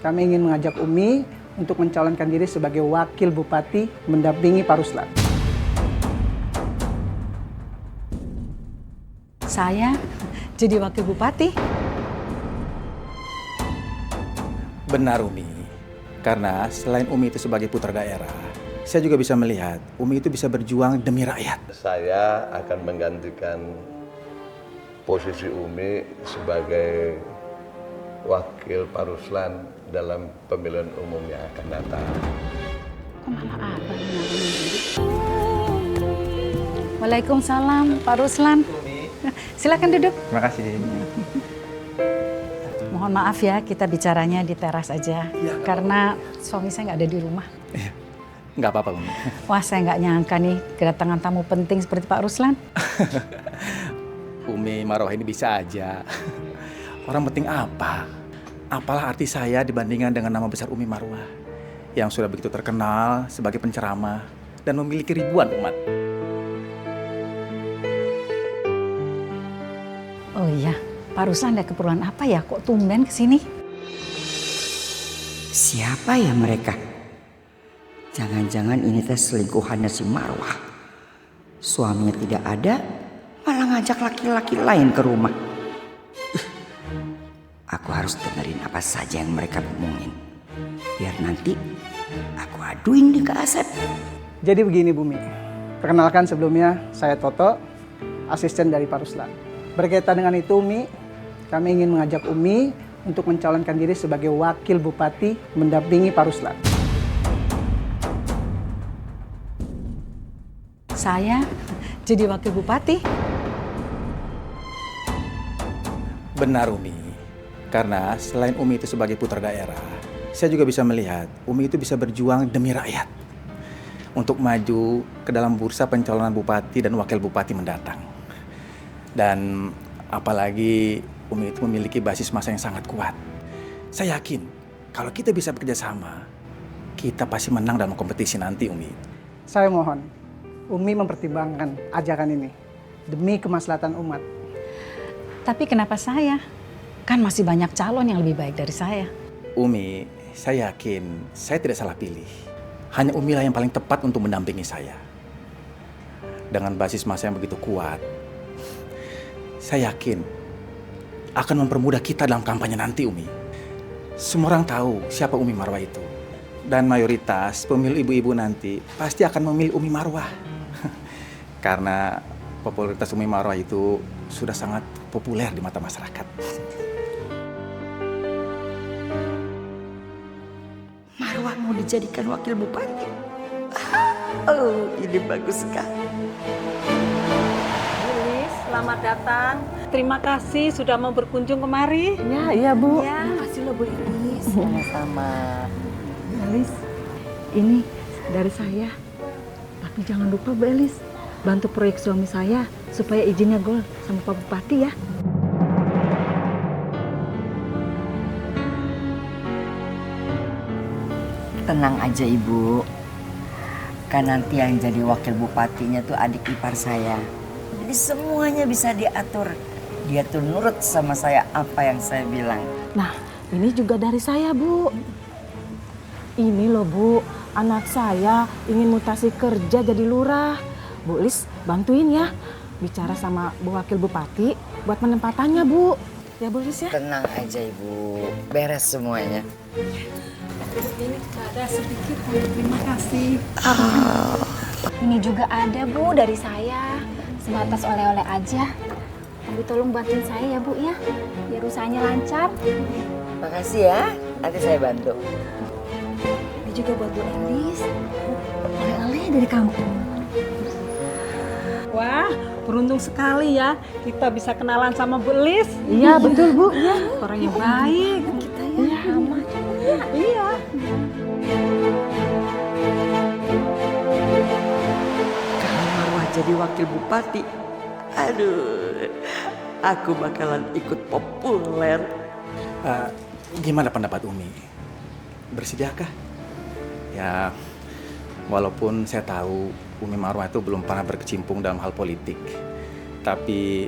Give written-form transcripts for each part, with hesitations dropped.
kami ingin mengajak Umi untuk mencalonkan diri sebagai wakil bupati mendampingi Pak Ruslan. Saya jadi wakil bupati? Benar Umi, karena selain Umi itu sebagai putra daerah, saya juga bisa melihat Umi itu bisa berjuang demi rakyat. Saya akan menggantikan posisi Umi sebagai wakil Pak Ruslan dalam pemilihan umum yang akan datang. Kok malah abang yang diri? Waalaikumsalam, Pak Ruslan. Silakan duduk. Terima kasih. Mohon maaf ya, kita bicaranya di teras aja. Ya, karena suami saya nggak ada di rumah. Nggak apa-apa Umi. Wah, saya nggak nyangka nih kedatangan tamu penting seperti Pak Ruslan. Umi Marwah ini bisa aja. Orang penting apa? Apalah arti saya dibandingkan dengan nama besar Umi Marwah yang sudah begitu terkenal sebagai penceramah dan memiliki ribuan umat. Oh iya, Pak Ruslan ada keperluan apa ya? Kok tumben kesini? Siapa ya mereka? Jangan-jangan ini teh selingkuhannya si Marwah. Suaminya tidak ada, malah ngajak laki-laki lain ke rumah. Aku harus dengerin apa saja yang mereka ngomongin. Biar nanti aku aduin di ke Asep. Jadi begini Bumi, perkenalkan sebelumnya saya Toto, asisten dari Pak Ruslan. Berkaitan dengan itu Umi, kami ingin mengajak Umi untuk mencalonkan diri sebagai wakil bupati mendampingi Pak Ruslan. Saya jadi wakil bupati? Benar Umi, karena selain Umi itu sebagai putra daerah, saya juga bisa melihat Umi itu bisa berjuang demi rakyat untuk maju ke dalam bursa pencalonan bupati dan wakil bupati mendatang. Dan apalagi Umi itu memiliki basis massa yang sangat kuat. Saya yakin kalau kita bisa bekerja sama, kita pasti menang dalam kompetisi nanti Umi. Saya mohon, Umi mempertimbangkan ajakan ini demi kemaslahatan umat. Tapi kenapa saya? Kan masih banyak calon yang lebih baik dari saya. Umi, saya yakin saya tidak salah pilih. Hanya Umi lah yang paling tepat untuk mendampingi saya. Dengan basis massa yang begitu kuat, saya yakin akan mempermudah kita dalam kampanye nanti, Umi. Semua orang tahu siapa Umi Marwah itu. Dan mayoritas pemilih ibu-ibu nanti pasti akan memilih Umi Marwah. Karena popularitas Umi Marwah itu sudah sangat populer di mata masyarakat. Marwah mau dijadikan wakil bupati. Oh, ini bagus sekali. Selamat datang. Terima kasih sudah mau berkunjung kemari. Iya Bu. Ya. Terima kasih loh Bu Iris. Sama-sama. Bu Elis, ini dari saya. Tapi jangan lupa Bu Elis, bantu proyek suami saya supaya izinnya gol sama Pak Bupati ya. Tenang aja Ibu. Kan nanti yang jadi wakil bupatinya tuh adik ipar saya. Jadi semuanya bisa diatur. Dia tuh nurut sama saya apa yang saya bilang. Nah, ini juga dari saya, Bu. Ini loh, Bu. Anak saya ingin mutasi kerja jadi lurah. Bu Lis, bantuin ya. Bicara sama Bu Wakil Bupati buat penempatannya, Bu. Ya, Bu Lis ya. Tenang aja Ibu. Beres semuanya. Ini ada sedikit. Terima kasih. Ini juga ada Bu dari saya, sebatas oleh-oleh aja. Tapi tolong bantuin saya ya Bu ya, biar usahanya lancar. Makasih ya, nanti saya bantu. Ini juga buat Bu Elis, oleh-oleh dari kampung. Wah, beruntung sekali ya kita bisa kenalan sama Bu Lis. Iya betul Bu. Iya, orang yang baik. Kita ya ramah. Iya. Kalau Marwah jadi wakil bupati, aduh, aku bakalan ikut populer. Gimana pendapat Umi? Bersediakah? Ya, walaupun saya tahu Umi Marwah itu belum pernah berkecimpung dalam hal politik, tapi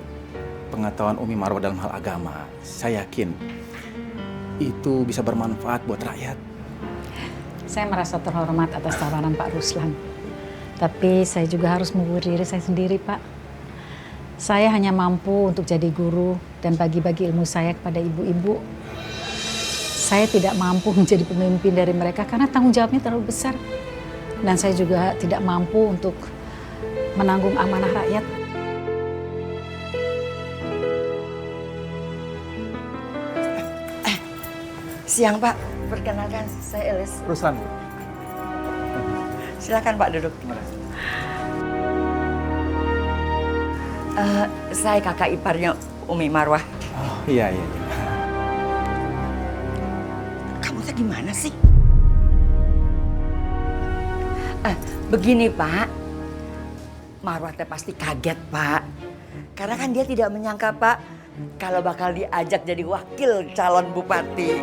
pengetahuan Umi Marwah dalam hal agama, saya yakin itu bisa bermanfaat buat rakyat. Saya merasa terhormat atas tawaran Pak Ruslan. Tapi saya juga harus mengurus diri saya sendiri, Pak. Saya hanya mampu untuk jadi guru dan bagi-bagi ilmu saya kepada ibu-ibu. Saya tidak mampu menjadi pemimpin dari mereka karena tanggung jawabnya terlalu besar. Dan saya juga tidak mampu untuk menanggung amanah rakyat. Siang Pak, perkenalkan saya Elis. Ruslan, Bu. Silakan Pak duduk. Saya kakak iparnya Umi Marwah. Oh, iya. Kamu teh gimana sih? Begini Pak, Marwah teh pasti kaget Pak. Karena kan dia tidak menyangka Pak, kalau bakal diajak jadi wakil calon bupati.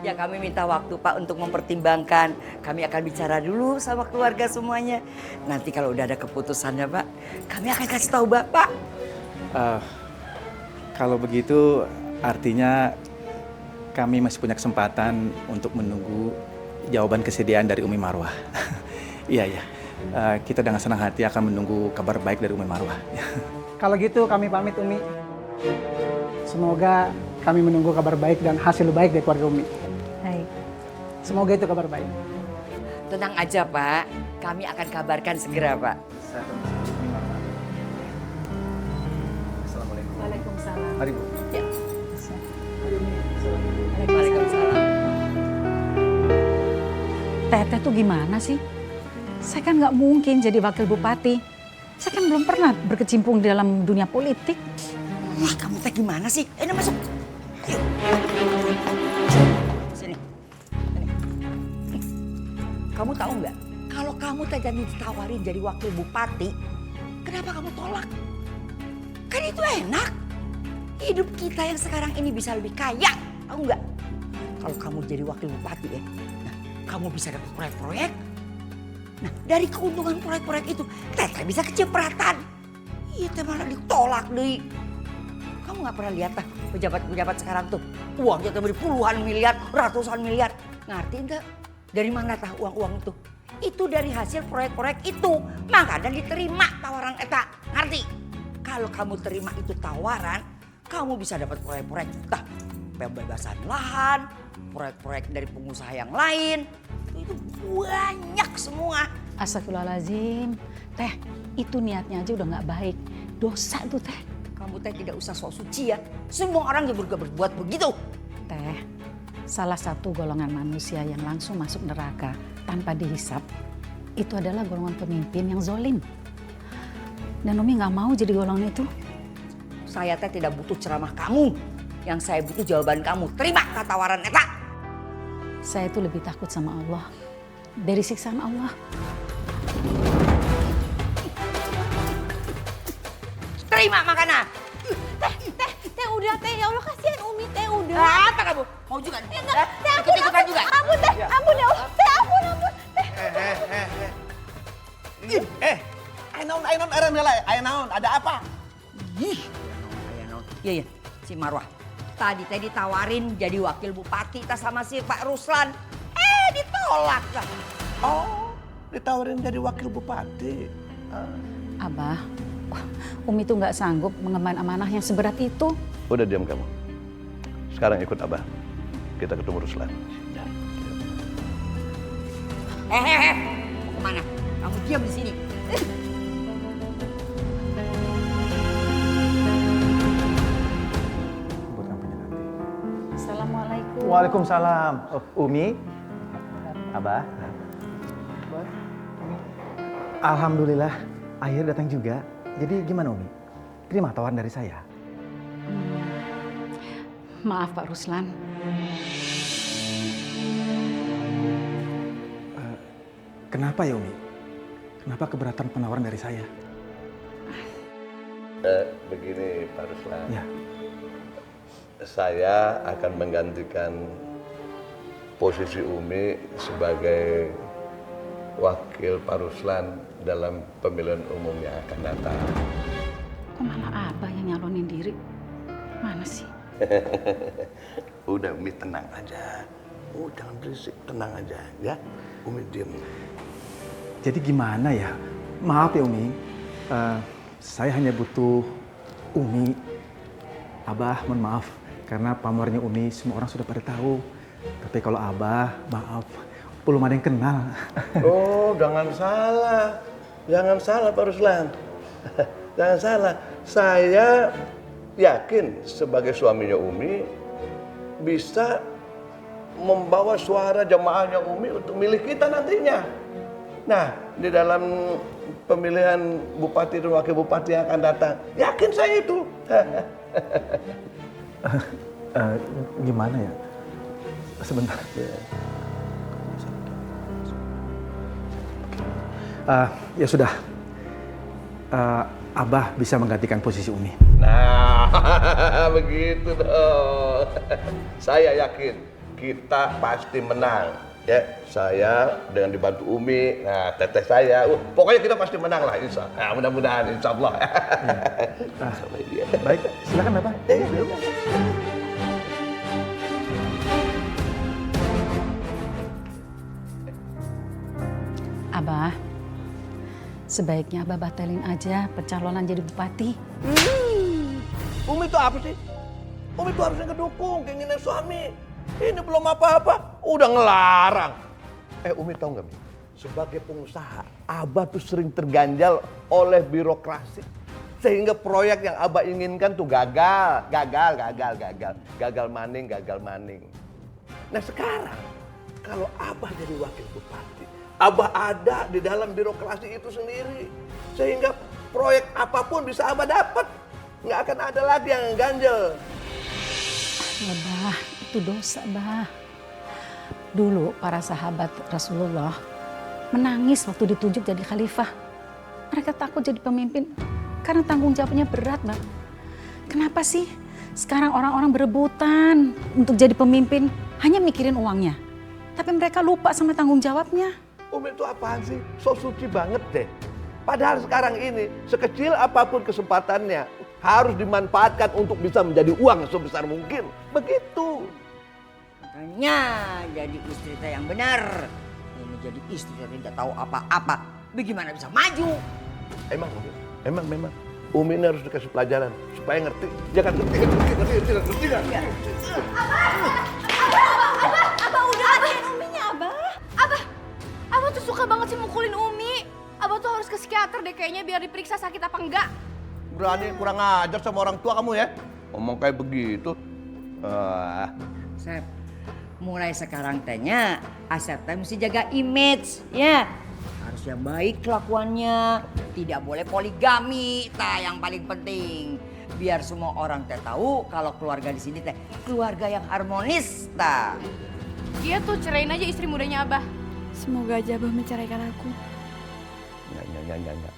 Ya kami minta waktu Pak untuk mempertimbangkan. Kami akan bicara dulu sama keluarga semuanya. Nanti kalau udah ada keputusannya Pak, kami akan kasih tahu Bapak. Kalau begitu artinya kami masih punya kesempatan untuk menunggu jawaban kesediaan dari Umi Marwah. Iya. Kita dengan senang hati akan menunggu kabar baik dari Umi Marwah. Kalau gitu kami pamit Umi. Semoga kami menunggu kabar baik dan hasil baik dari keluarga Umi. Baik. Semoga itu kabar baik. Tenang aja Pak, kami akan kabarkan segera Pak. Assalamualaikum. Waalaikumsalam. Mari, Bu. Ya. Waalaikumsalam. Teteh tuh gimana sih? Saya kan nggak mungkin jadi wakil bupati. Saya kan belum pernah berkecimpung di dalam dunia politik. Wah, kamu teh gimana sih? Ini masuk. Ayo. Sini. Kamu tahu nggak? Kalau kamu teh jadi ditawarin jadi wakil bupati, kenapa kamu tolak? Kan itu enak. Hidup kita yang sekarang ini bisa lebih kaya, tahu nggak? Kalau kamu jadi wakil bupati ya, nah, kamu bisa dapat proyek-proyek. Nah, dari keuntungan proyek-proyek itu, Teteh bisa kecipratan. Iya, teh malah ditolak deh. Kamu nggak pernah lihat tah pejabat-pejabat sekarang tuh uangnya tuh puluhan miliar, ratusan miliar. Ngerti enggak? Dari mana tah uang-uang itu? Itu dari hasil proyek-proyek itu. Makanya diterima tawaran eta. Ngerti? Kalau kamu terima itu tawaran, kamu bisa dapat proyek-proyek. Tah, pembebasan lahan, proyek-proyek dari pengusaha yang lain. Itu banyak semua. Astagfirullahaladzim. Teh, itu niatnya aja udah nggak baik. Dosa tuh Teh. Kamu teh tidak usah sok suci ya. Semua orang juga berbuat begitu. Teh, salah satu golongan manusia yang langsung masuk neraka tanpa dihisap, itu adalah golongan pemimpin yang zolim. Dan Umi nggak mau jadi golongan itu. Saya teh tidak butuh ceramah kamu. Yang saya butuh jawaban kamu. Terima tawaran eta. Saya itu lebih takut sama Allah dari siksaan Allah. Terima makanan. Teh udah teh, ya Allah kasihan Umi teh udah. Apa kamu? Mau juga? Teh ampun, Ikut-ikutan juga? ampun teh, ampun ya Allah. Teh ampun. Teh. Ayo naon, ada apa? Iya, si Marwah. Tadi teh ditawarin jadi wakil bupati tas sama si Pak Ruslan. Ditolak lah. Oh, ditawarin jadi wakil bupati. Abah, Umi tuh nggak sanggup mengemban amanah yang seberat itu. Udah diam kamu. Sekarang ikut Abah. Kita ketemu Ruslan. Mau kemana? Kamu diam di sini. Buat kampanye nanti. Assalamualaikum. Waalaikumsalam. Oh, Umi, Abah. Alhamdulillah, akhir datang juga. Jadi gimana Umi? Terima tawaran dari saya. Maaf Pak Ruslan. Kenapa ya Umi? Kenapa keberatan penawaran dari saya? Begini Pak Ruslan. Ya. Saya akan menggantikan posisi Umi sebagai wakil Pak Ruslan dalam pemilihan umum yang akan datang. Kok malah Abah yang nyalonin diri? Mana sih? Udah Umi tenang aja. Jangan berisik, tenang aja ya. Umi diam. Jadi gimana ya? Maaf ya Umi, saya hanya butuh Umi. Abah, mohon maaf. Karena pamornya Umi semua orang sudah pada tahu. Tapi kalau Abah, maaf, belum ada yang kenal. Oh, jangan salah. Jangan salah Pak Ruslan. Jangan salah. Saya yakin sebagai suaminya Umi bisa membawa suara jemaahnya Umi untuk milih kita nantinya. Nah, di dalam pemilihan bupati dan wakil bupati yang akan datang, yakin saya itu. Gimana ya? Sebentar. Ya sudah. Abah bisa menggantikan posisi Umi. Nah, begitu dong. Saya yakin kita pasti menang. Ya, saya dengan dibantu Umi, nah teteh saya, pokoknya kita pasti menang lah, insya. Nah, mudah-mudahan, insya Allah. Baik, silakan Bapak. Abah, sebaiknya Abah batalin aja pencalonan jadi bupati. Umi itu apa sih? Umi itu harusnya ngedukung keinginan suami. Ini belum apa-apa, udah ngelarang. Umi tahu nggak, Mi? Sebagai pengusaha, Abah tuh sering terganjal oleh birokrasi. Sehingga proyek yang Abah inginkan tuh gagal. Gagal maning. Nah sekarang, kalau Abah jadi wakil bupati, Abah ada di dalam birokrasi itu sendiri. Sehingga proyek apapun bisa Abah dapat. Nggak akan ada lagi yang ganjel. Ya Bah, itu dosa Bah. Dulu para sahabat Rasulullah menangis waktu ditunjuk jadi khalifah. Mereka takut jadi pemimpin karena tanggung jawabnya berat Bah. Kenapa sih sekarang orang-orang berebutan untuk jadi pemimpin hanya mikirin uangnya? Tapi mereka lupa sama tanggung jawabnya. Umi itu apaan sih? So suci banget deh. Padahal sekarang ini sekecil apapun kesempatannya harus dimanfaatkan untuk bisa menjadi uang sebesar mungkin. Begitu. Makanya jadi istri teh yang benar. Ini jadi istri yang tidak tahu apa-apa. Bagaimana bisa maju? Emang memang. Umi ini harus dikasih pelajaran supaya ngerti. Jangan ngerti. Abah udah ajarin Uminya, Abah. Abah tuh suka banget sih mukulin Umi. Abah tuh harus ke psikiater deh kayaknya biar diperiksa sakit apa enggak. Berani kurang ajar sama orang tua kamu ya. Ngomong kayak begitu. Sep, mulai sekarang tehnya Asep teh mesti jaga image ya. Harus yang baik kelakuannya, tidak boleh poligami, yang paling penting. Biar semua orang teh tahu kalau keluarga di sini teh keluarga yang harmonis Dia tuh cerain aja istri mudanya Abah. Semoga aja Abah menceraikan aku. Enggak.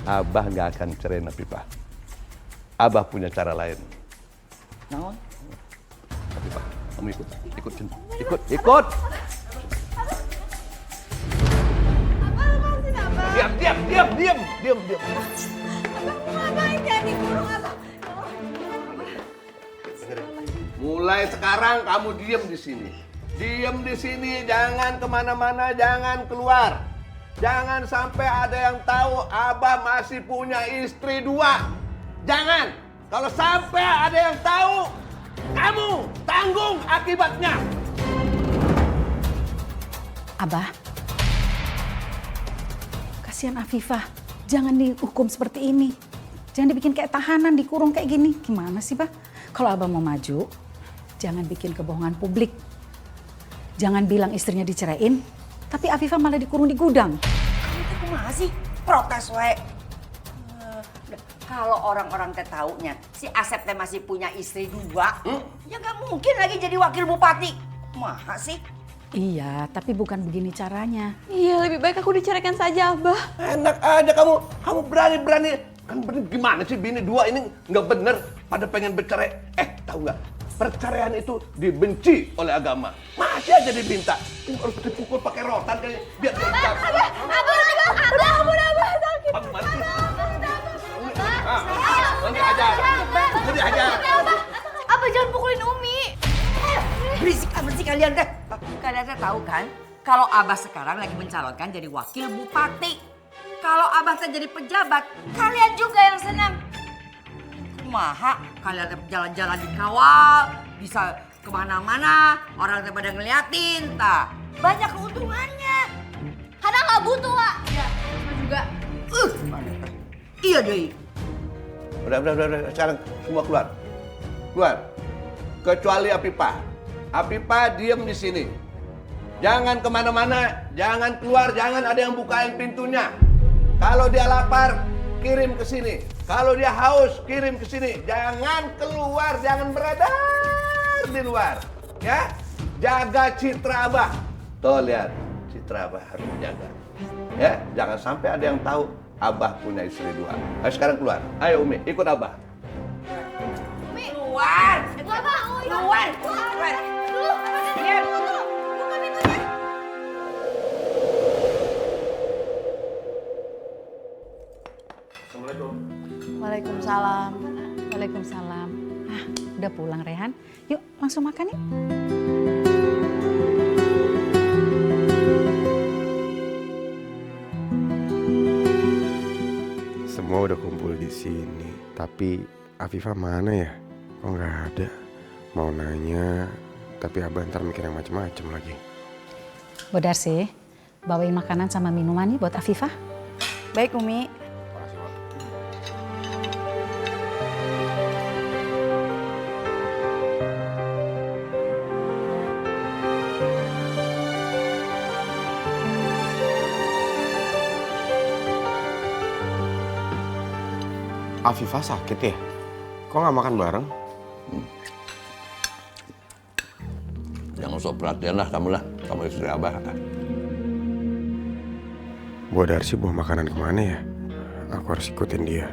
Abah nggak akan cerai Nafifah. Abah punya cara lain. Naon? Nafifah, kamu ikut. Diam. Ngapain jadi kurung Abah? Mulai sekarang kamu diam di sini. Jangan kemana-mana, jangan keluar. Jangan sampai ada yang tahu Abah masih punya istri 2. Jangan. Kalau sampai ada yang tahu, kamu tanggung akibatnya. Abah, kasihan Afifah. Jangan dihukum seperti ini. Jangan dibikin kayak tahanan, dikurung kayak gini. Gimana sih, Bah? Kalau Abah mau maju, jangan bikin kebohongan publik. Jangan bilang istrinya diceraiin, tapi Afifah malah dikurung di gudang. Kamu tuh kumaha sih? Protes we. Kalau orang-orang teh taunya si Asep teh masih punya istri 2, ya nggak mungkin lagi jadi wakil bupati. Kumaha sih? Iya, tapi bukan begini caranya. Iya, lebih baik aku diceraikan saja, Abah. Enak aja kamu berani. Kan bener gimana sih bini 2 ini nggak bener pada pengen bercerai. Tahu nggak? Perceraian itu dibenci oleh agama. Masih aja diminta. Ini harus dipukul pakai rotan kali biar Abah sakit. Abah, sakit. Abah jangan pukulin Umi. Berisik amat sih kalian teh. Kalian teh tahu kan? Kalau Abah sekarang lagi mencalonkan jadi wakil bupati. Kalau Abah teh jadi pejabat, kalian juga yang senang. Kumaha kalian teh jalan-jalan dikawal, bisa kemana-mana, orang teh pada ngeliatin, tak? Banyak keuntungannya. Hana nggak butuh, Wak. Ya, juga. Iya deh. Udah. Sekarang semua keluar. Keluar. Kecuali Afifah. Afifah diem di sini. Jangan kemana-mana, jangan keluar, jangan ada yang bukain pintunya. Kalau dia lapar, kirim ke sini. Kalau dia haus, kirim ke sini. Jangan keluar, jangan beredar di luar. Ya, jaga citra Abah. Tuh lihat, citra Abah harus dijaga. Ya, jangan sampai ada yang tahu Abah punya istri 2. Ayo sekarang keluar. Ayo Umi, ikut Abah. Umi. Keluar. Bapak, Keluar. Waalaikumsalam. Waalaikumsalam. Udah pulang Rehan. Yuk langsung makan yuk. Semua udah kumpul di sini, tapi Afifah mana ya? Kok nggak ada? Mau nanya, tapi Abah ntar mikir yang macem-macem lagi. Bu Darsi, bawain makanan sama minuman nih buat Afifah. Baik, Umi. Afifah sakit ya? Kok nggak makan bareng? Jangan sok perhatian lah kamu lah. Kamu istri Abah. Bu Darsi bawa makanan kemana ya? Aku harus ikutin dia.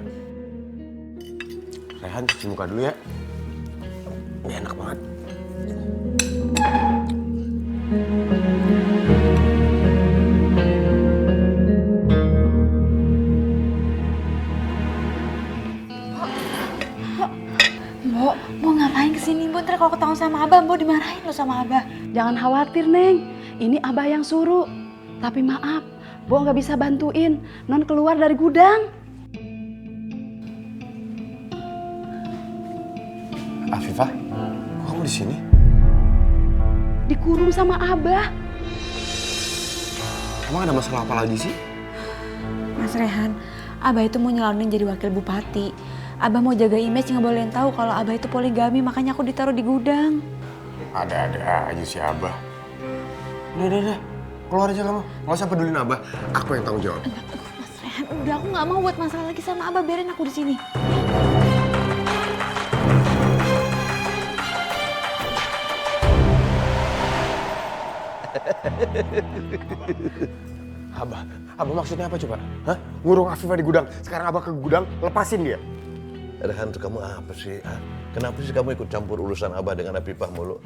Rehan cuci muka dulu ya. Ini enak banget. Mbok, mau ngapain kesini? Mbok, ntar kalau ketahuan sama Abah, Mbok dimarahin lo sama Abah. Jangan khawatir, Neng. Ini Abah yang suruh. Tapi maaf, Bo nggak bisa bantuin. Non keluar dari gudang. Afifah, kok kamu di sini? Dikurung sama Abah. Emang ada masalah apa lagi sih? Mas Rehan, Abah itu mau nyalonin jadi wakil bupati. Abah mau jaga image, nggak boleh tahu kalau Abah itu poligami, makanya aku ditaruh di gudang. Ada-ada aja si Abah. Udah. Keluar aja kamu. Nggak usah pedulin Abah. Aku yang tanggung jawab. Mas Rehan, udah aku nggak mau buat masalah lagi sama Abah, biarin aku di sini. Abah maksudnya apa coba? Hah? Ngurung Afifah di gudang. Sekarang Abah ke gudang, lepasin dia. Rehan, kamu apa sih? Kenapa sih kamu ikut campur urusan Abah dengan Afifah mulu?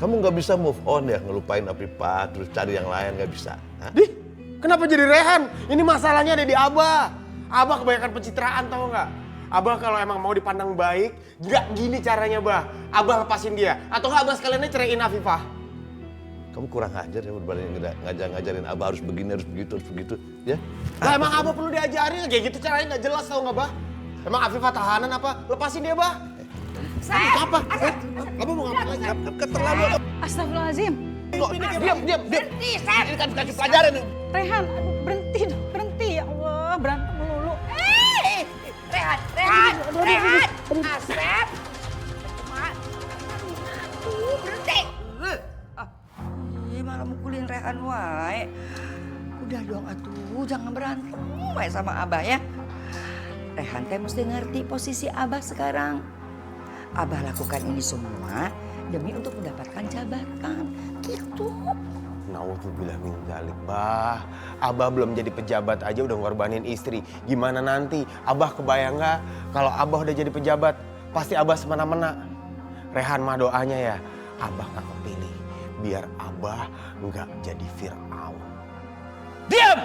Kamu nggak bisa move on ya, ngelupain Afifah, terus cari yang lain, nggak bisa. Dih, kenapa jadi Rehan? Ini masalahnya ada di Abah. Abah kebanyakan pencitraan, tau nggak? Abah kalau emang mau dipandang baik, nggak gini caranya, Bah. Abah lepasin dia. Atau nggak Abah sekalian aja ceraiin Afifah. Kamu kurang ajar ya, berbanding ngajarin Abah harus begini, harus begitu, ya? Lah emang Abah perlu diajarin, kayak gitu caranya nggak jelas, tau nggak, Bah? Emang Afifah tahanan apa? Lepasin dia, Bah. Apa? Abah mau ngapain lagi? Keterlaluan. Astagfirullahaladzim. Diam. Berhenti, Sep. Ini kan kasih pelajaran nih. Rehan, aduh, berhenti ya Allah, berantem melulu. Rehan. Asep. Berhenti. Malah mukulin Rehan wae. Udah dong atuh, jangan berantem wae sama Abah ya. Rehan teh mesti ngerti posisi Abah sekarang. Abah lakukan ini semua demi untuk mendapatkan jabatan. Gitu. Nauzubillah min dzalik, Bah. Abah belum jadi pejabat aja udah ngorbanin istri. Gimana nanti? Abah kebayang nggak kalau Abah udah jadi pejabat? Pasti Abah semena-mena. Rehan mah doanya ya, Abah nggak kepilih. Biar Abah nggak jadi Fir'aun. Diam!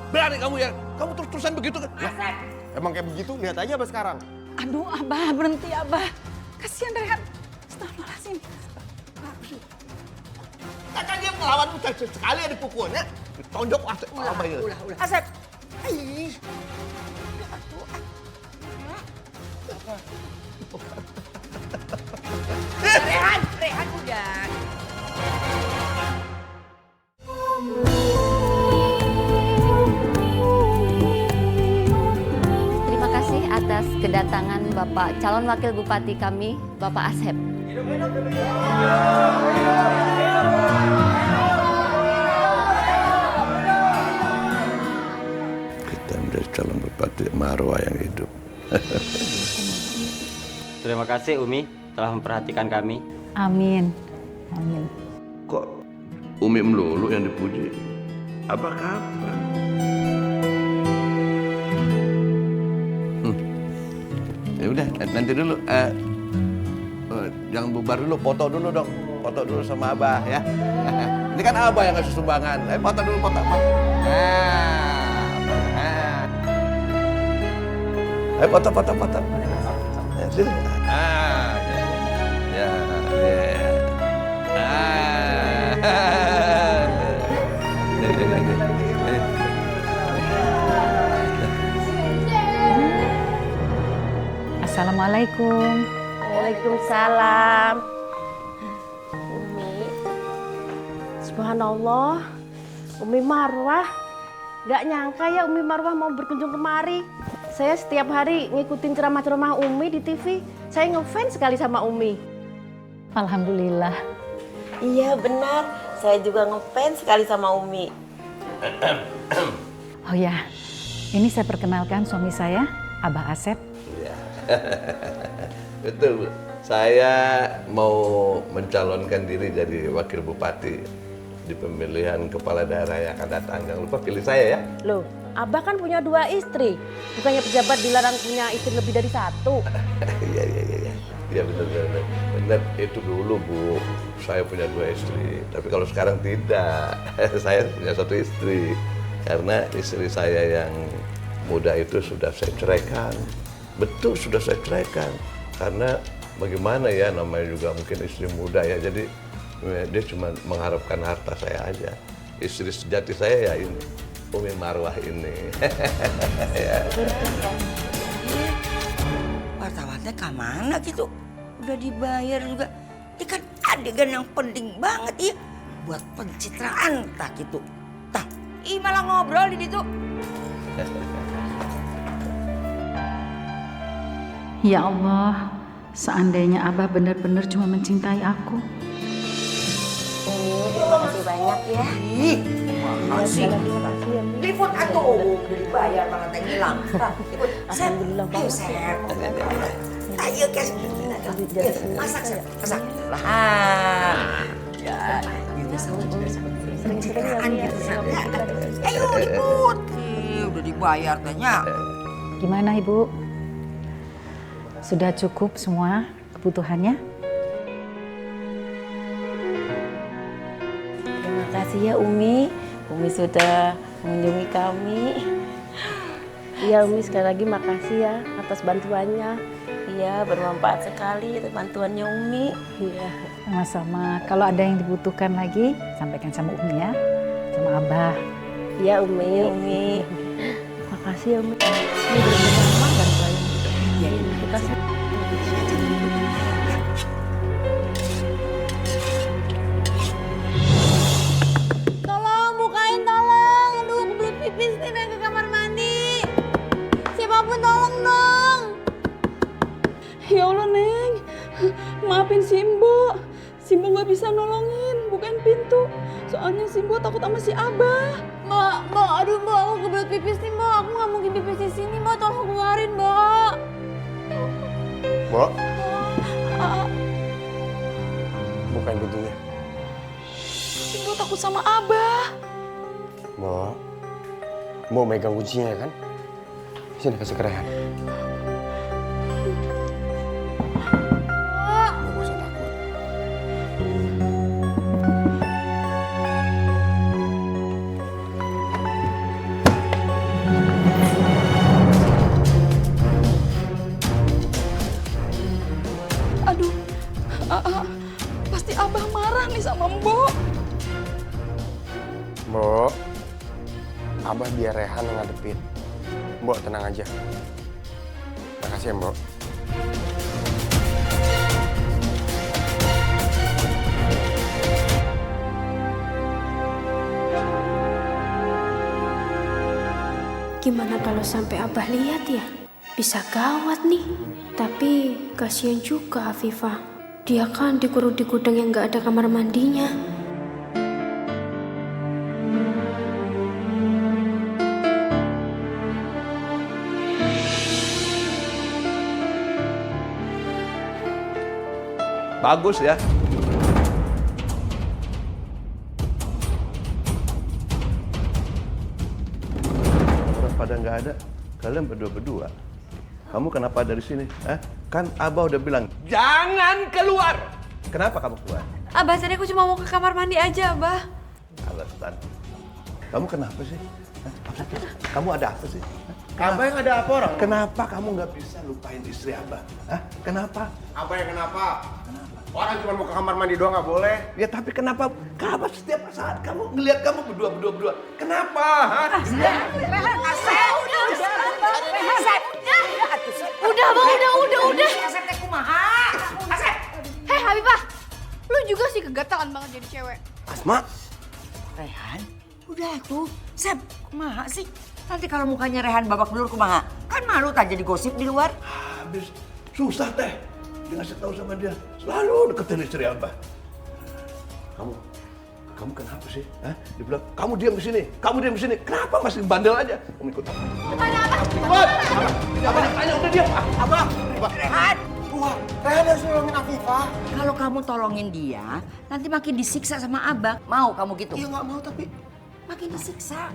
Berani kamu ya? Kamu terus-terusan begitu kan? Emang kayak begitu? Lihat aja Abah sekarang. Aduh, Abah, berhenti Abah. Kasihan Rehan. Astagfirullahaladzim. Kakak dia melawan sekali ada pukulnya. Tonjok Asep. Asep. Rehan udah. Terima kasih atas kedatangan Bapak calon wakil bupati kami, Bapak Asep. Kita menjadi calon bupati marwah yang hidup. Terima kasih Umi telah memperhatikan kami. Amin. Amin. Kok Umi melulu yang dipuji? Apa kabar? Ya udah, nanti dulu. Jangan bubar dulu, foto dulu dong. Foto dulu sama Abah ya. Ini kan Abah yang ngasih sumbangan. Foto dulu, foto. Foto. Sini. Ya. Assalamualaikum. Waalaikumsalam. Umi. Subhanallah. Umi Marwah. Gak nyangka ya Umi Marwah mau berkunjung kemari. Saya setiap hari ngikutin ceramah-ceramah Umi di TV. Saya ngefans sekali sama Umi. Alhamdulillah. Iya benar, saya juga ngefans sekali sama Umi. Oh ya, ini saya perkenalkan suami saya, Abah Asep. Betul, Bu. Saya mau mencalonkan diri jadi wakil bupati di pemilihan kepala daerah yang akan datang. Jangan lupa pilih saya ya. Loh, Abah kan punya 2 istri. Bukannya pejabat dilarang punya istri lebih dari 1. Iya. Iya benar. Itu dulu Bu, saya punya 2 istri. Tapi kalau sekarang tidak, saya punya 1 istri. Karena istri saya yang muda itu sudah saya ceraikan. Betul, sudah saya ceraikan. Karena bagaimana ya, namanya juga mungkin istri muda ya. Jadi dia cuma mengharapkan harta saya aja. Istri sejati saya ya ini, Umi Marwah ini. Ya. Wartawannya kemana gitu? Udah dibayar juga. Ini kan adegan yang penting banget ya. Buat pencitraan tak gitu. Tah, malah ngobrol di situ. Ya Allah, seandainya Abah benar-benar cuma mencintai aku. Terima kasih banyak ya. Makasih. Liput atuh, udah dibayar malah teh hilang. Alhamdulillah. Ayo Sep. Ayo guys. Masak Sep, masak. Ya, ini sama juga seperti pencitraan gitu Sep. Ayo liput. Udah dibayar tehnya. Gimana Ibu? Sudah cukup semua kebutuhannya? Terima kasih ya Umi. Umi sudah mengunjungi kami. Iya Umi, sekali lagi makasih ya atas bantuannya. Iya, bermanfaat sekali bantuannya Umi. Iya. Sama-sama. Kalau ada yang dibutuhkan lagi, sampaikan sama Umi ya. Sama Abah. Iya Umi. Iya Umi. Makasih ya Umi. Ini benar-benar memang bantuannya. Iya, makasih. Tolong bukain, tolong. Aduh, aku belum pipis nih dan ke kamar mandi. Siapapun tolong dong. Ya Allah Neng, maafin Simbo. Simbo gak bisa nolongin, bukain pintu. Soalnya Simbo takut sama si Abah. Mbak, aduh Mbak, aku kebelet pipis nih Mbak. Aku nggak mungkin pipis di sini Mbak, tolong keluarin Mbak. Mbok. Bukain pintunya. Simbo takut sama Abah. Mbok. Mbok megang kuncinya ya kan? Sini kasih ke Rehan. Mbok gak usah takut. Abah marah nih sama Mbok. Mbok, Abah biar Rehan yang ngadepin. Mbok tenang aja. Makasih ya, Mbok. Gimana kalau sampai Abah lihat ya? Bisa gawat nih. Tapi kasihan juga Afifah. Dia kan dikurung di gudang yang gak ada kamar mandinya. Bagus ya. Orang pada nggak ada, kalian berdua-berdua. Kamu kenapa ada di sini? Hah? Kan Abah udah bilang, jangan keluar. Kenapa kamu keluar? Abah, tadi aku cuma mau ke kamar mandi aja, Abah. Alasan. Kamu kenapa sih? Hah? Kamu ada apa sih? Abah yang ada apa orang? Kenapa kamu nggak bisa lupain istri Abah? Hah? Kenapa? Abah yang kenapa? Orang cuma mau ke kamar mandi doang nggak boleh. Ya tapi kenapa setiap saat kamu ngelihat kamu berdua? Kenapa? Hah? Udah, Bang, udah. Asep teh kumaha? Asep. Hei, Habibah. Lu juga sih kegatalan banget jadi cewek. Asma. Rehan, udah tuh. Sep, kumaha sih? Nanti kalau mukanya Rehan babak belur kumaha? Kan malu tak jadi gosip di luar. Habis susah teh. Dia ngasih tahu sama dia. Selalu deketin istri Abah. Kamu kenapa sih? Hah? Dia bilang, kamu diam di sini. Kenapa masih bandel aja? Kamu ikut. Abah tanya udah diam. Abah, Rehan. Wah, Rehan harus nolongin Afifah. Kalau kamu tolongin dia, nanti makin disiksa sama Abang. Mau kamu gitu? Iya nggak mau tapi makin disiksa.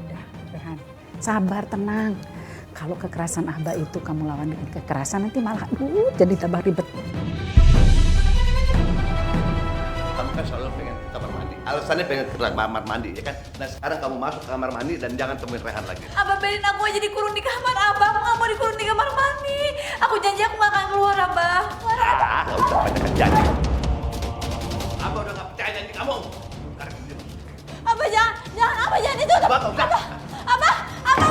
Udah, Rehan. Sabar, tenang. Kalau kekerasan Abah itu kamu lawan dengan kekerasan, nanti malah jadi tambah ribet. kamu kan selalu pengen ke kamar mandi. Alasannya pengen ke kamar mandi, ya kan? Nah sekarang kamu masuk ke kamar mandi dan jangan temuin Rehan lagi. Abah, biarin aku aja dikurung di kamar, Abah. Aku gak mau dikurung di kamar mandi. Aku janji aku gak akan keluar, Abah. Nggak usah banyak janji. Abah udah nggak percaya janji kamu. Abah, jangan, Abah jangan itu. Abah,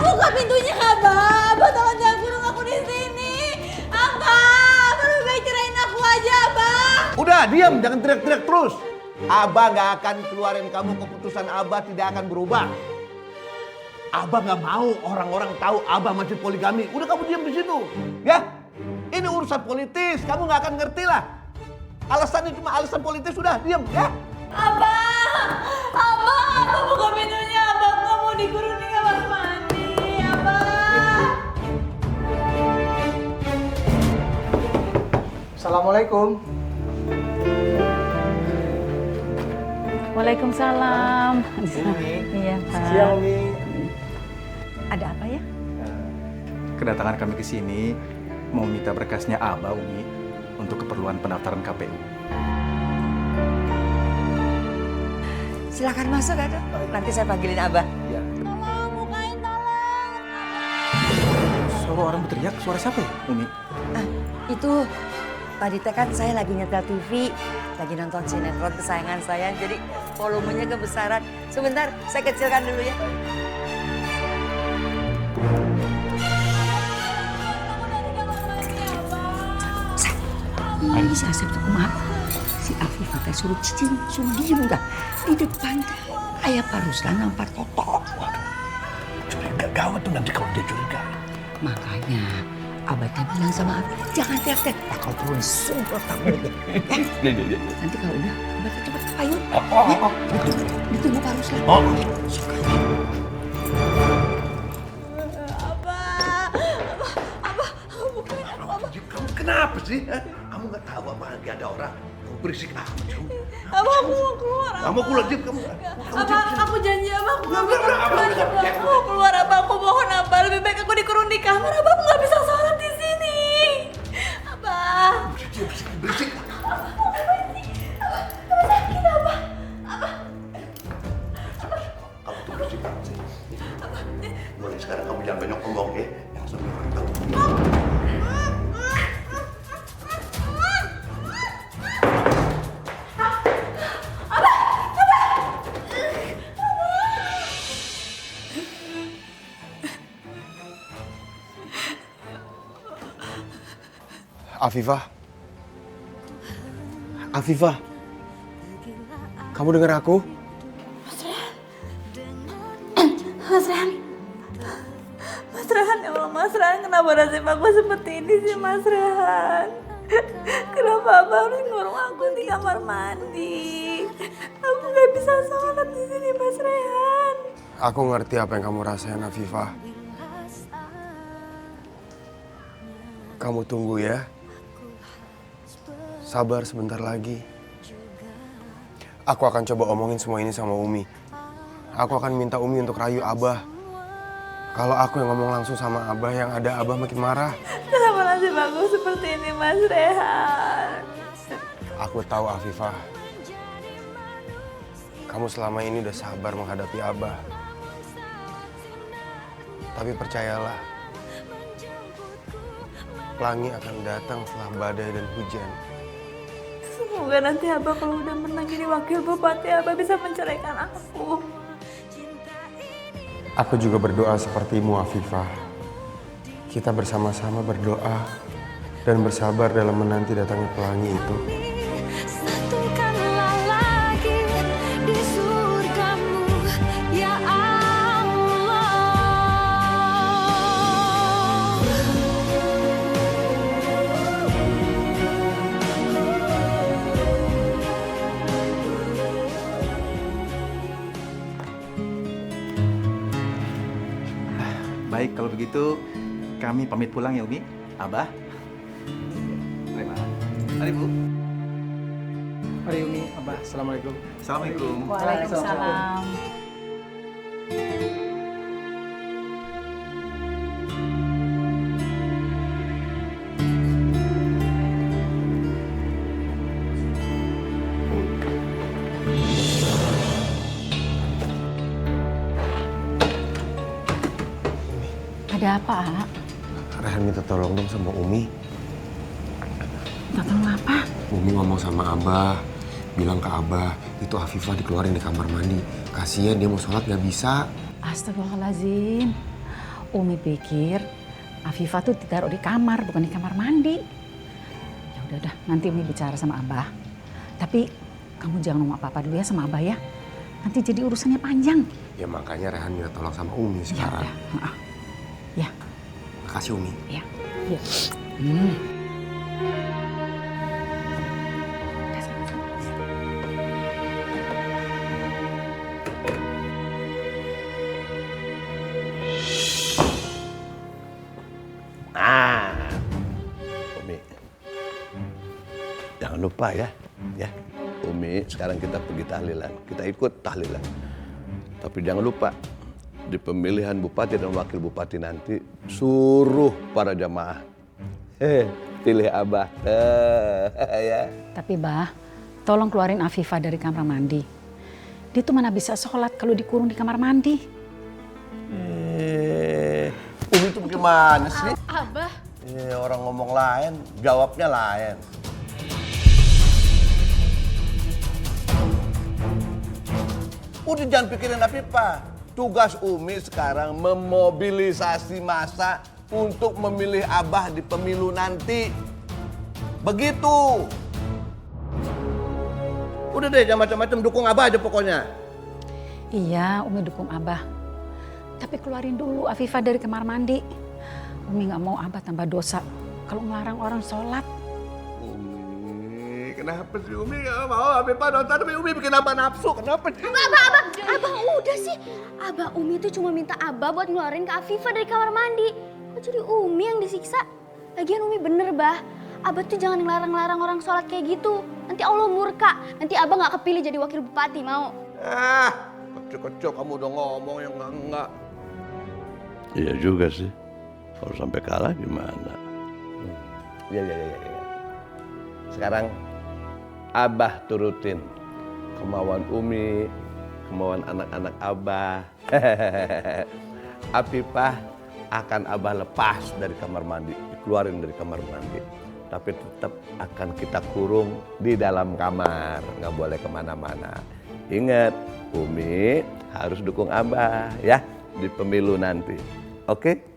buka pintunya, Abah. Abah, tolong jangan kurung aku di sini. Abah, lebih baik cerain aku aja, Abah. Udah diam, jangan teriak-teriak terus. Abah nggak akan keluarin kamu, keputusan Abah tidak akan berubah. Abah nggak mau orang-orang tahu Abah masih poligami. Udah kamu diam di situ, ya? Ini urusan politis, kamu nggak akan ngerti lah. Alasannya cuma alasan politis, sudah diam, ya? Abah, buka pintunya, Abah. Aku gak mau dikurung di kamar mandi, Abah. Assalamualaikum. Waalaikumsalam. Iya, Pak. Siang, Umi. Ada apa ya? Kedatangan kami ke sini mau minta berkasnya Abah, Umi, untuk keperluan pendaftaran KPU. Silakan masuk, Ado. Nanti saya panggilin Abah. Iya. Tolong, bukain, tolong. Suara orang berteriak, suara siapa ya, Umi? Itu tadi teh kan saya lagi nyetel TV, lagi nonton sinetron kesayangan saya, jadi volumenya kebesaran. Sebentar, saya kecilkan dulu ya. Ini si Asep tuh kumaha? Si Afifah teh suruh cicing, suruh diem dah. Di depan teh ayah Pak Ruslan nampar Toto. Waduh, curiga gawat tuh nanti kalau dia curiga. Makanya Abah teh bilang sama Abah, jangan teriak-teriak. Takut terus sumpah kamu. Nanti kalau udah, Abah teh cepet payung. Ditunggu Pak Ruslan. Kamu kenapa sih? Hah? Kamu nggak tahu apa lagi ada orang? Kamu berisik amat kamu. Abah, aku mau keluar. Kamu keluar, Jim. Kamu Abah, aku janji, Abah. Aku gak bisa keluar. Aku mau keluar, Abah. Aku mohon, Abah. Lebih baik aku dikurung di kamar. Abah, aku gak bisa sholat di sini. Abah. berisik. Abah sakit, Abah. Kamu tuh berisik. Mulai sekarang kamu jangan banyak ngomong ya. Yang sampai orang tahu. Afifah. Afifah. Kamu dengar aku? Mas Rehan. Mas Rehan, ya Allah, Mas Rehan, kenapa nasib aku seperti ini sih, Mas Rehan? Kenapa Abah harus ngurung aku di kamar mandi? Aku gak bisa sholat di sini, Mas Rehan. Aku ngerti apa yang kamu rasain, Afifah. Kamu tunggu ya. Sabar sebentar lagi. Aku akan coba omongin semua ini sama Umi. Aku akan minta Umi untuk rayu Abah. Kalau aku yang ngomong langsung sama Abah, yang ada Abah makin marah. Kenapa nasib aku seperti ini, Mas Rehan? Aku tahu, Afifah. Kamu selama ini udah sabar menghadapi Abah. Tapi percayalah, pelangi akan datang setelah badai dan hujan. Semoga nanti Abah kalau udah menang jadi wakil bupati, Abah bisa menceraikan aku. Aku juga berdoa sepertimu, Afifah. Kita bersama-sama berdoa dan bersabar dalam menanti datangnya pelangi itu. Satukanlah lagi di surgamu, ya Allah. Baik, kalau begitu kami pamit pulang ya Umi. Abah. Mari Bu. Mari Umi, Abah. Assalamualaikum. Assalamualaikum. Waalaikumsalam. Ada apa, A? Rehan minta tolong dong sama Umi. Minta tolong apa? Umi ngomong sama Abah, bilang ke Abah, itu Afifah dikeluarin di kamar mandi. Kasian dia mau sholat gak bisa. Astagfirullahaladzim. Umi pikir Afifah tuh ditaruh di kamar, bukan di kamar mandi. Ya udah, nanti Umi bicara sama Abah. Tapi kamu jangan ngomong apa-apa dulu ya sama Abah ya. Nanti jadi urusannya panjang. Ya makanya Rehan minta tolong sama Umi sekarang. Ya. Makasih Umi. Ya. Ya. Umi, jangan lupa ya, Umi, sekarang kita pergi tahlilan, kita ikut tahlilan. Tapi jangan lupa, di pemilihan bupati dan wakil bupati nanti, suruh para jamaah, pilih Abah, ya. Tapi Bah, tolong keluarin Afifah dari kamar mandi. Dia tuh mana bisa sholat kalau dikurung di kamar mandi. Umi itu gimana sih? Abah. Orang ngomong lain, jawabnya lain. Udah jangan pikirin Afifah. Tugas Umi sekarang memobilisasi massa untuk memilih Abah di pemilu nanti. Begitu. Udah deh, jangan macam-macam, dukung Abah aja pokoknya. Iya, Umi dukung Abah. Tapi keluarin dulu Afifah dari kamar mandi. Umi gak mau Abah tambah dosa kalau ngelarang orang sholat. Umi, kenapa sih Umi gak mau Afifah nonton, tapi Umi bikin Abah nafsu, kenapa sih? Abah udah sih. Abah Umi tuh cuma minta Abah buat ngeluarin Kak Afifah dari kamar mandi. Kok jadi Umi yang disiksa? Lagian Umi bener, Bah. Abah tuh jangan ngelarang-larang orang sholat kayak gitu. Nanti Allah murka. Nanti Abah gak kepilih jadi wakil bupati, mau? Kecil-kecil kamu udah ngomong yang enggak. Iya juga sih. Kalau sampai kalah gimana? Iya. Sekarang Abah turutin kemauan Umi, kemauan anak-anak Abah. Afifah akan Abah lepas dari kamar mandi, dikeluarin dari kamar mandi. Tapi tetap akan kita kurung di dalam kamar, nggak boleh kemana-mana. Ingat, Umi harus dukung Abah ya di pemilu nanti. Oke?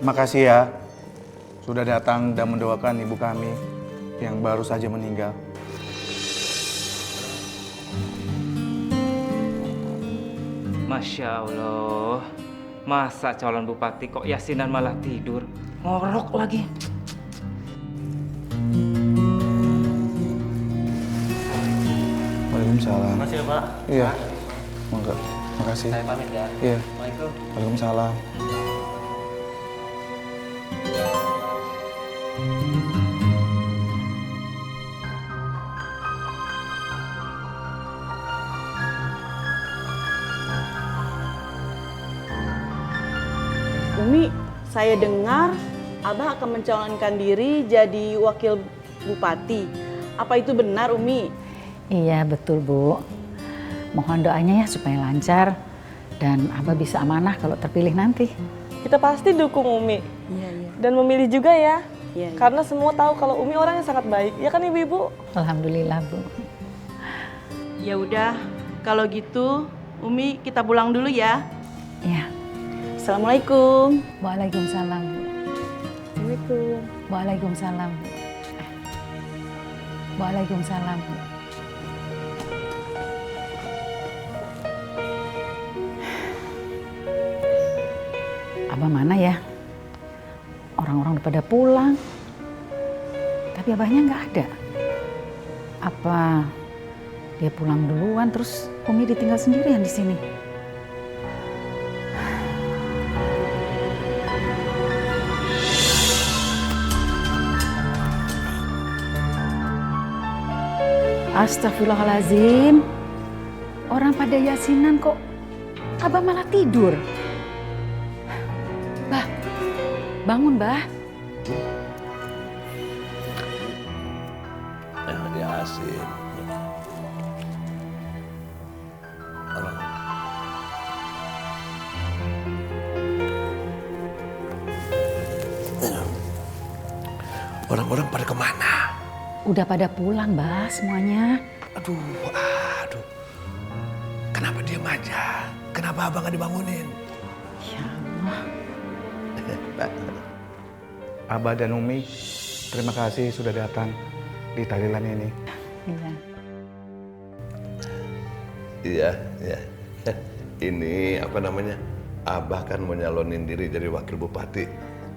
Makasih ya sudah datang dan mendoakan ibu kami yang baru saja meninggal. Masya Allah, masa calon bupati kok yasinan malah tidur? Ngorok lagi. Waalaikumsalam. Makasih ya, Pak. Iya. Monggo. Makasih. Saya pamit ya. Iya. Assalamualaikum. Waalaikumsalam. Umi, saya dengar Abah akan mencalonkan diri jadi wakil bupati. Apa itu benar, Umi? Iya, betul, Bu. Mohon doanya ya supaya lancar dan Abah bisa amanah kalau terpilih nanti. Kita pasti dukung Umi. Iya, iya. Dan memilih juga ya. Karena semua tahu kalau Umi orang yang sangat baik. Ya kan Ibu-ibu? Alhamdulillah, Bu. Ya udah, kalau gitu Umi kita pulang dulu ya. Iya. Assalamualaikum. Waalaikumsalam, Bu. Assalamualaikum. Waalaikumsalam, Bu. Waalaikumsalam, Bu. Abah mana ya? Orang-orang udah pada pulang. Tapi abahnya nggak ada. Apa dia pulang duluan terus Umi ditinggal sendirian di sini? Astagfirullahaladzim. Orang pada yasinan kok Abah malah tidur. Bah, bangun, Bah. Yasin. Orang-orang pada kemana? Udah pada pulang, Bah, semuanya. Aduh. Kenapa diam aja? Kenapa abang gak dibangunin? Ya Allah. Abah dan Umi, terima kasih sudah datang di tahlilan ini. Iya. Iya. Ini apa namanya? Abah kan mau nyalonin diri jadi wakil bupati.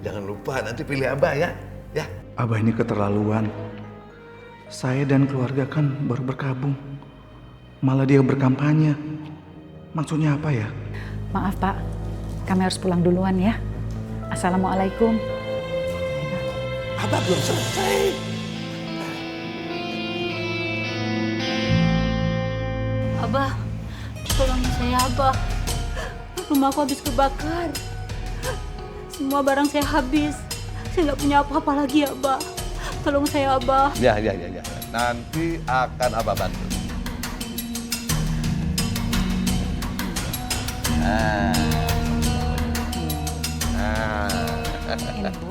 Jangan lupa nanti pilih Abah ya. Ya. Abah ini keterlaluan. Saya dan keluarga kan baru berkabung. Malah dia berkampanye. Maksudnya apa ya? Maaf, Pak. Kami harus pulang duluan ya. Assalamualaikum. Abah belum selesai. Abah, tolongin saya, Abah. Rumahku habis kebakar. Semua barang saya habis. Saya nggak punya apa-apa lagi, Abah. Tolong saya, Abah. Ya. Nanti akan Abah bantu. Ini, Bu.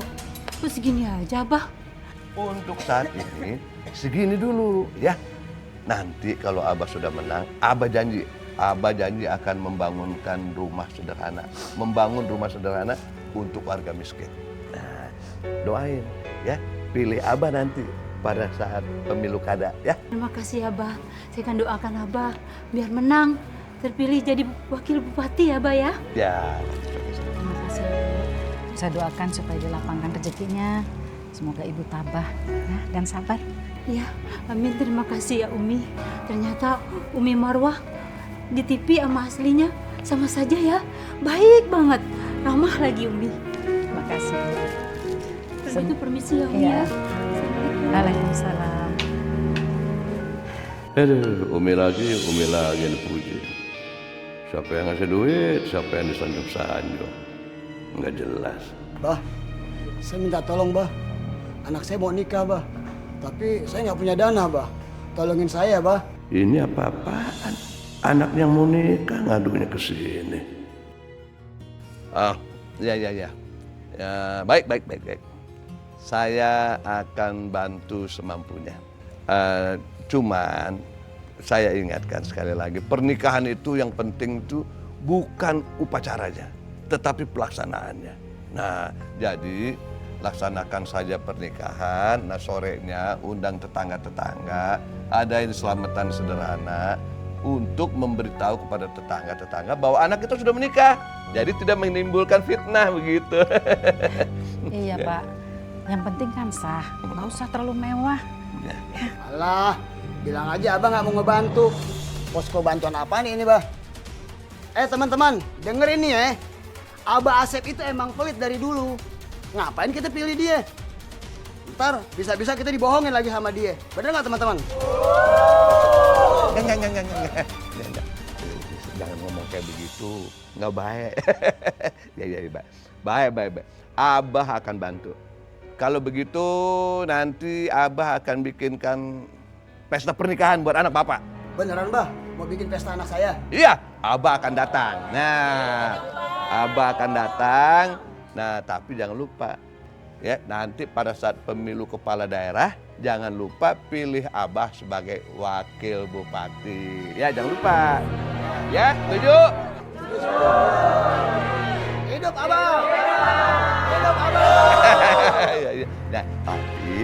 Kok segini aja, Abah? Untuk saat ini segini dulu ya. Nanti kalau Abah sudah menang, Abah janji akan membangunkan rumah sederhana, membangun rumah sederhana untuk warga miskin. Nah, doain ya, pilih Abah nanti pada saat pemilu kada ya. Terima kasih, Abah. Saya akan doakan Abah biar menang, terpilih jadi wakil bupati, Abah ya. Ya. Terima kasih, Bu. Saya doakan supaya dilapangkan rezekinya. Semoga Ibu tabah ya, dan sabar. Ya, amin. Terima kasih ya, Umi. Ternyata Umi Marwah di TV sama aslinya sama saja ya. Baik banget. Ramah lagi, Umi. Terima kasih. Kalau itu permisi ya, Umi ya. Waalaikumsalam. Aduh, Umi lagi yang dipuji. Siapa yang ngasih duit, siapa yang disanjung-sanjung. Nggak jelas. Bah, saya minta tolong, Bah. Anak saya mau nikah, Bah. Tapi saya nggak punya dana, Bah. Tolongin saya, Bah. Ini apa-apaan? Anak yang mau nikah ngadunya ke sini. Ya, baik. Saya akan bantu semampunya. Cuman saya ingatkan sekali lagi, pernikahan itu yang penting itu bukan upacaranya, tetapi pelaksanaannya. Nah, jadi laksanakan saja pernikahan. Nah, sorenya undang tetangga-tetangga, adain selamatan sederhana untuk memberitahu kepada tetangga-tetangga bahwa anak itu sudah menikah. Jadi tidak menimbulkan fitnah begitu. Iya Pak, yang penting kan sah, nggak usah terlalu mewah. Alah, bilang aja abah nggak mau ngebantu. Posko bantuan apa nih ini, bah? Teman-teman, denger ini ya. Abah Asep itu emang pelit dari dulu. Ngapain kita pilih dia? Ntar bisa-bisa kita dibohongin lagi sama dia. Bener nggak teman-teman? Enggak. Jangan ngomong kayak begitu. Nggak baik. Ya, baik. Abah akan bantu. Kalau begitu nanti Abah akan bikinkan pesta pernikahan buat anak Bapak. Beneran, bah? Mau bikin pesta anak saya? Iya, Abah akan datang. Nah, Abah akan datang. Nah, tapi jangan lupa ya, nanti pada saat pemilu kepala daerah jangan lupa pilih Abah sebagai wakil bupati. Ya, jangan lupa. Ya, setuju? Hidup Abah! Hidup Abah! Ya. Nah, tapi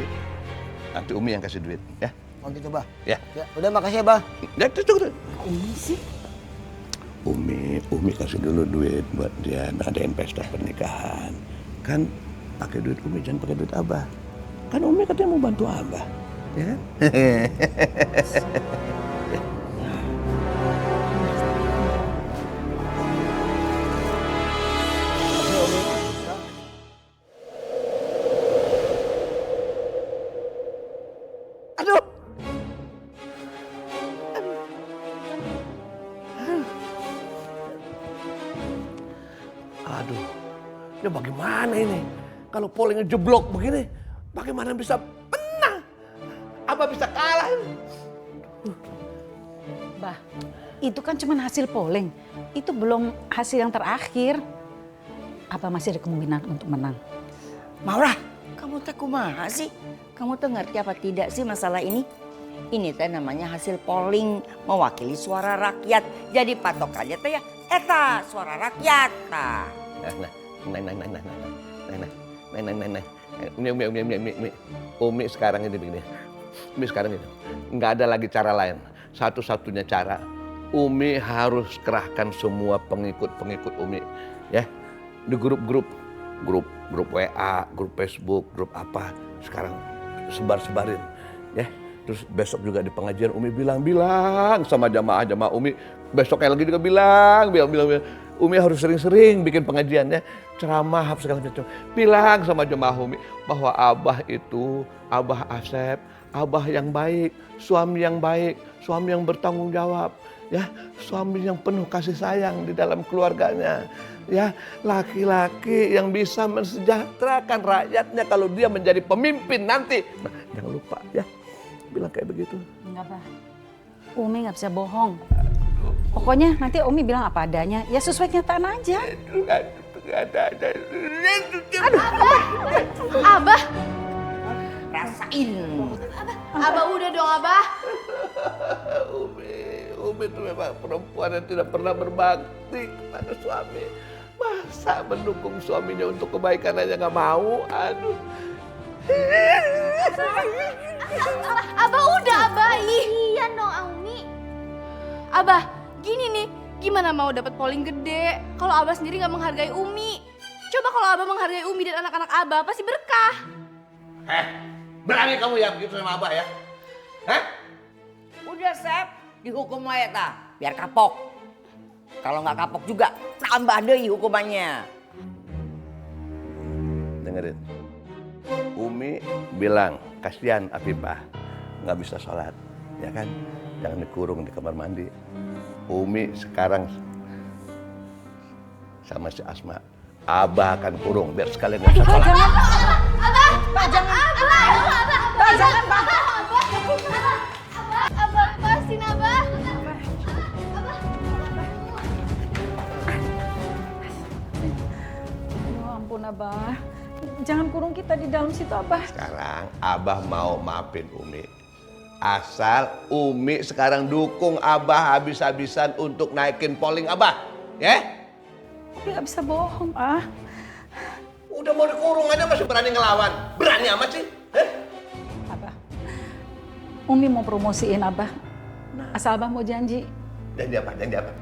nanti Umi yang kasih duit, ya. Oh gitu, bah? Ya. Udah, makasih ya, bah. Ya, cukup. Ini sih. Umi kasih dulu duit buat dia ngadain pesta pernikahan. Kan pakai duit Umi, jangan pakai duit Abah. Kan Umi katanya mau bantu Abah, ya. Aduh, ya bagaimana ini? Kalau pollingnya jeblok begini, bagaimana bisa menang? Abah bisa kalah ini? Bah, itu kan cuma hasil polling. Itu belum hasil yang terakhir. Apa masih ada kemungkinan untuk menang? Maurah, kamu teh kumaha sih? Kamu tuh ngerti apa tidak sih masalah ini? Ini teh namanya hasil polling mewakili suara rakyat. Jadi patokannya teh ya eta suara rakyat. Umi sekarang ini begini. Umi sekarang ini nggak ada lagi cara lain. Satu-satunya cara, Umi harus kerahkan semua pengikut Umi, ya, di grup WA, grup Facebook, grup apa. Sekarang sebarin, ya. Terus besok juga di pengajian Umi bilang sama jamaah Umi. Besoknya lagi juga bilang. Umi harus sering-sering bikin pengajiannya, ceramah segala macam. Bilang sama jemaah Umi bahwa Abah itu, Abah Asep, Abah yang baik, suami yang baik, suami yang bertanggung jawab, ya, suami yang penuh kasih sayang di dalam keluarganya, ya, laki-laki yang bisa mensejahterakan rakyatnya kalau dia menjadi pemimpin nanti. Nah, jangan lupa ya, bilang kayak begitu. Enggak, Pak. Umi nggak bisa bohong. Pokoknya nanti Umi bilang apa adanya, ya sesuai kenyataan aja. Aduh, Abah. Rasain. Abah udah dong, Abah. Umi itu memang perempuan yang tidak pernah berbakti kepada suami. Masa mendukung suaminya untuk kebaikan aja nggak mau? Aduh. Abah udah, Abah. Iya dong, Umi. Abah, gini nih, gimana mau dapat polling gede kalau Abah sendiri nggak menghargai Umi? Coba kalau Abah menghargai Umi dan anak-anak Abah, pasti berkah. Berani kamu ya begitu sama Abah ya? Udah, Sep, dihukum wae ta, biar kapok. Kalau nggak kapok juga, tambah deh hukumannya. Dengerin, Umi bilang kasihan Afifah nggak bisa sholat, ya kan? Jangan dikurung di kamar mandi. Umi sekarang sama si Asma, Abah akan kurung biar sekalian nggak bisa sholat. Abah, jangan. Abah, jangan, Pak. Abah, lepasin, Abah. Ya ampun, Abah. Jangan kurung kita di dalam situ, Abah. Sekarang Abah mau maafin Umi. Asal Umi sekarang dukung Abah habis-habisan untuk naikin polling Abah, ya? Tapi nggak bisa bohong, Pak. Udah mau dikurung aja masih berani ngelawan. Berani amat sih. Abah, Umi mau promosiin Abah. Asal Abah mau janji. Janji apa? Janji apa?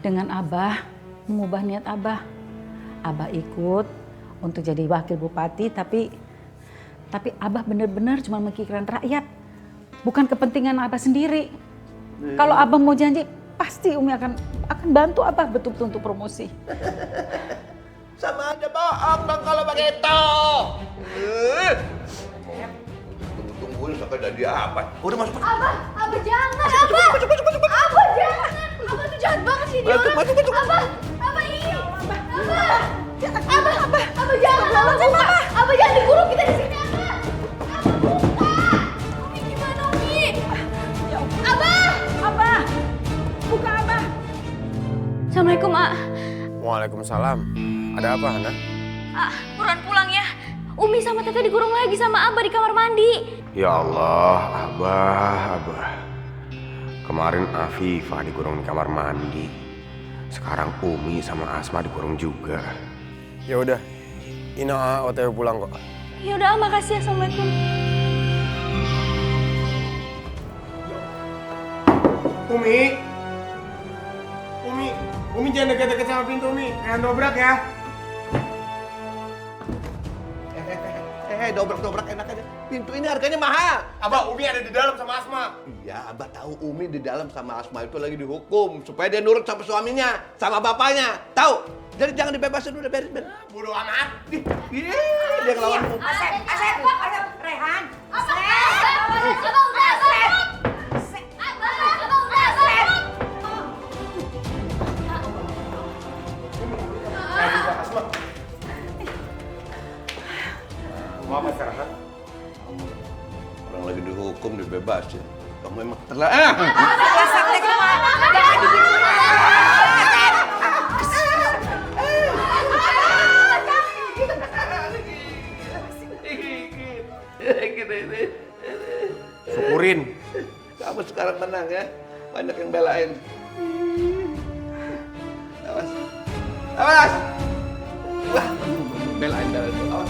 Dengan Abah mengubah niat Abah. Abah ikut untuk jadi wakil bupati, tapi Abah benar-benar cuma memikirkan rakyat, bukan kepentingan Abah sendiri. Kalau Abah mau janji, pasti Umi akan bantu Abah betul-betul untuk promosi. Sama aja bohong dong kalau begitu. Tungguin sampai jadi apa? Udah masuk. Abah jangan, Abah. Abah jangan. Abah tuh jahat banget sih dia orang. Abah ini. Abah jangan. Abah jangan dikurung kita di sini, Abah. Umi gimana, Umi? Abah. Buka, Abah. Assalamualaikum, A. Waalaikumsalam. Ada apa, Hana? Buruan pulang ya. Umi sama Teteh dikurung lagi sama Abah di kamar mandi. Ya Allah, Abah. Kemarin Afifah dikurung di kamar mandi. Sekarang Umi sama Asma dikurung juga. Ya udah, Ina OTW pulang kok. Ya udah, makasih. Assalamualaikum. Umi jangan deket-deket sama pintu, Umi. Jangan dobrak ya. Dobrak enak aja. Pintu ini harganya mahal. Abah, Umi ada di dalam sama Asma. Iya, Abah tahu Umi di dalam sama Asma itu lagi dihukum supaya dia nurut sama suaminya, sama bapaknya. Tahu? Jadi jangan dibebasin, udah beres. Bodoh amat. Dia ngelawan. Asep, Rehan. Mau apa sekarang? Orang lagi dihukum dibebasin. Kamu emang Syukurin. Kamu sekarang menang ya. Banyak yang belain. Awas. Wah, belain. Awas.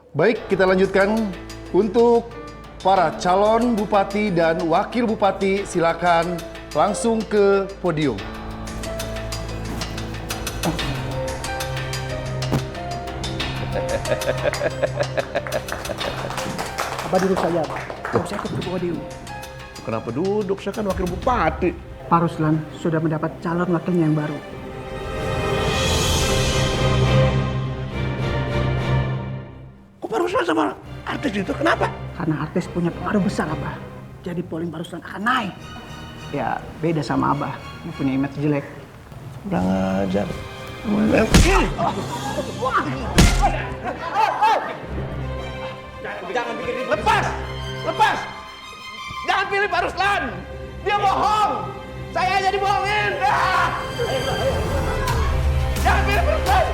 Baik, kita lanjutkan. Untuk para calon bupati dan wakil bupati, silakan langsung ke podium. Abah duduk saja, Pak. Saya ikut ke podium. Kenapa duduk? Saya kan wakil bupati. Pak Ruslan sudah mendapat calon wakilnya yang baru. Kok Pak Ruslan sama artis itu? Kenapa? Karena artis punya pengaruh besar, Abah. Jadi polling Pak Ruslan akan naik. Ya, beda sama Abah yang punya image jelek. Kurang ajar. Jangan bikin ribut. Lepas! Jangan pilih Pak Ruslan. Dia bohong. Saya aja dibohongin. Jangan pilih Pak Ruslan.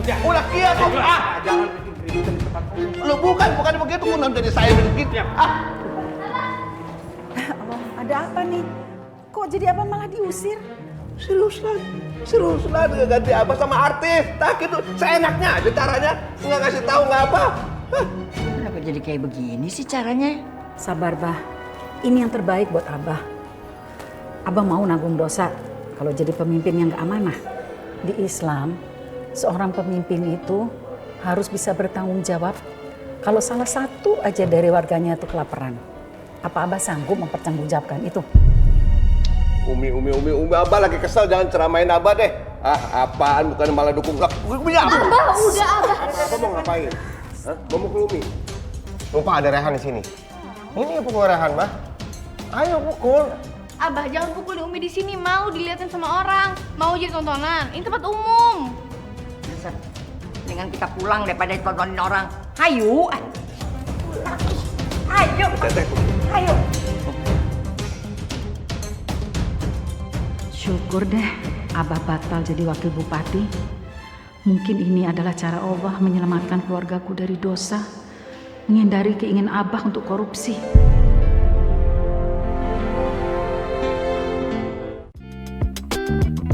Udah kia tuh. Jangan bikin keributan di tempat umum. Lo bukan begitu. Mau jadi saya begitu. Ada apa nih? Kok jadi Abah malah diusir? Si Ruslan ganti Abah sama artis. Tak gitu, seenaknya aja caranya. Nggak kasih tahu nggak apa. Kenapa jadi kayak begini sih caranya? Sabar, Bah. Ini yang terbaik buat Abah. Abah mau nanggung dosa kalau jadi pemimpin yang gak amanah. Di Islam, seorang pemimpin itu harus bisa bertanggung jawab kalau salah satu aja dari warganya itu kelaparan. Apa Abah sanggup mempertanggungjawabkan itu? Umi, Abah lagi kesel, jangan ceramain Abah deh. Apaan, bukan malah dukung. Abah, udah Abah. Abah mau ngapain? Hah? Mau mukul Umi? Lupa ada Rehan di sini. Ini pukul Rehan, Bah. Ayo pukul. Abah jangan pukul Umi di sini, mau dilihatin sama orang, mau jadi tontonan. Ini tempat umum. Dengan kita pulang daripada tontonin orang. Hayu. Ayo. Syukur deh Abah batal jadi wakil bupati. Mungkin ini adalah cara Allah menyelamatkan keluargaku dari dosa, menghindari keinginan Abah untuk korupsi. Thank you.